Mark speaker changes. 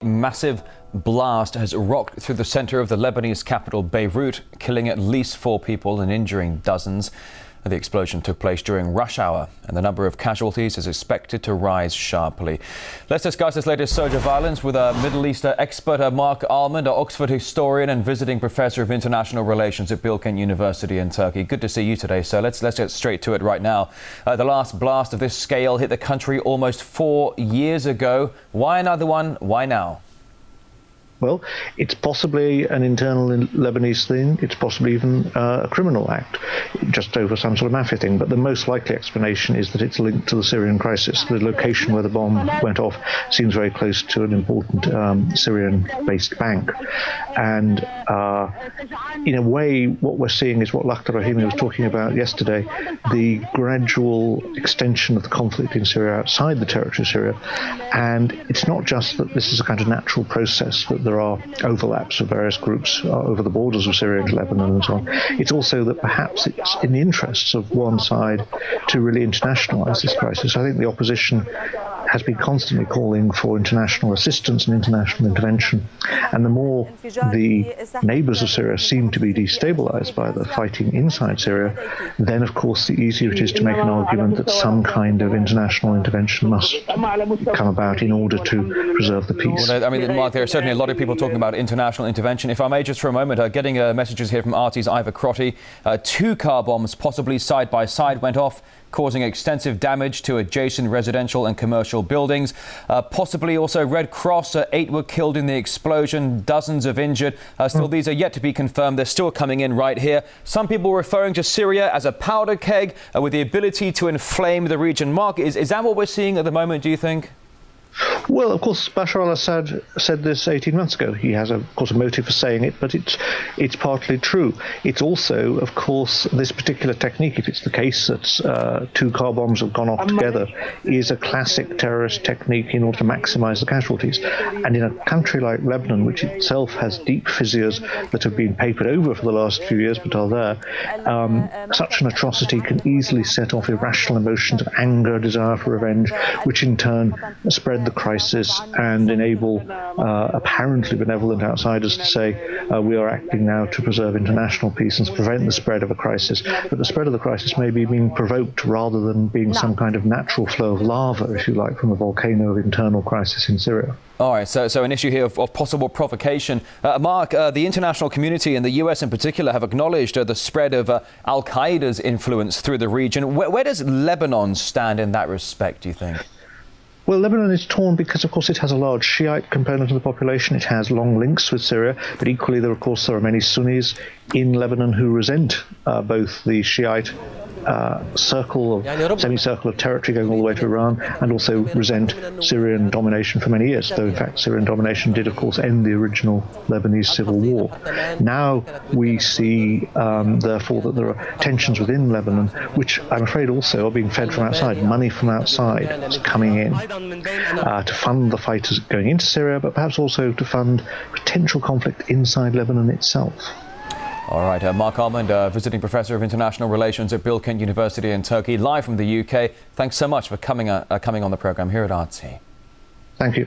Speaker 1: Massive blast has rocked through the center of the Lebanese capital, Beirut, killing at least 4 people and injuring dozens. The explosion took place during rush hour, and the number of casualties is expected to rise sharply. Let's discuss this latest surge of violence with a Middle East expert, Mark Almond, an Oxford historian and visiting professor of international relations at Bilkent University in Turkey. Good to see you today, sir. Let's get straight to it right now. The last blast of this scale hit the country almost 4 years ago. Why another one? Why now?
Speaker 2: Well, it's possibly an internal Lebanese thing. It's possibly even a criminal act, just over some sort of mafia thing. But the most likely explanation is that it's linked to the Syrian crisis. The location where the bomb went off seems very close to an important Syrian-based bank. And in a way, what we're seeing is what Lakhdar Brahimi was talking about yesterday, the gradual extension of the conflict in Syria outside the territory of Syria. And it's not just that this is a kind of natural process, that there are overlaps of various groups over the borders of Syria and Lebanon and so on. It's also that perhaps it's in the interests of one side to really internationalize this crisis. I think the opposition has been constantly calling for international assistance and international intervention. And the more the neighbors of Syria seem to be destabilized by the fighting inside Syria, then of course the easier it is to make an argument that some kind of international intervention must come about in order to preserve the peace.
Speaker 1: Well, I mean, Mark, there are certainly a lot of people talking about international intervention. If I may, just for a moment, getting messages here from RT's Ivor Crotty. 2 car bombs, possibly side by side, went off, causing extensive damage to adjacent residential and commercial buildings. Possibly also Red Cross. 8 were killed in the explosion, dozens of injured. Still, these are yet to be confirmed. They're still coming in right here. Some people referring to Syria as a powder keg with the ability to inflame the region. Mark, is that what we're seeing at the moment, do you think?
Speaker 2: Well, of course, Bashar al-Assad said this 18 months ago. He has, of course, a motive for saying it, but it's partly true. It's also, of course, this particular technique, if it's the case that 2 car bombs have gone off together, is a classic terrorist technique in order to maximize the casualties. And in a country like Lebanon, which itself has deep fissures that have been papered over for the last few years but are there, such an atrocity can easily set off irrational emotions of anger, desire for revenge, which in turn spread the crisis and enable apparently benevolent outsiders to say we are acting now to preserve international peace and to prevent the spread of a crisis. But the spread of the crisis may be being provoked rather than being some kind of natural flow of lava, if you like, from a volcano of internal crisis in Syria.
Speaker 1: All right, so an issue here of possible provocation. Mark, the international community and the US in particular have acknowledged the spread of Al-Qaeda's influence through the region. Where does Lebanon stand in that respect, do you think?
Speaker 2: Well, Lebanon is torn because, of course, it has a large Shiite component of the population. It has long links with Syria, but equally, there are many Sunnis in Lebanon who resent both the Shiite semicircle of territory going all the way to Iran, and also resent Syrian domination for many years, though in fact Syrian domination did of course end the original Lebanese civil war. Now we see therefore that there are tensions within Lebanon, which I'm afraid also are being fed from outside. Money from outside is coming in to fund the fighters going into Syria, but perhaps also to fund potential conflict inside Lebanon itself.
Speaker 1: All right, Mark Almond, visiting professor of international relations at Bilkent University in Turkey, live from the UK. Thanks so much for coming on the programme here at RT.
Speaker 2: Thank you.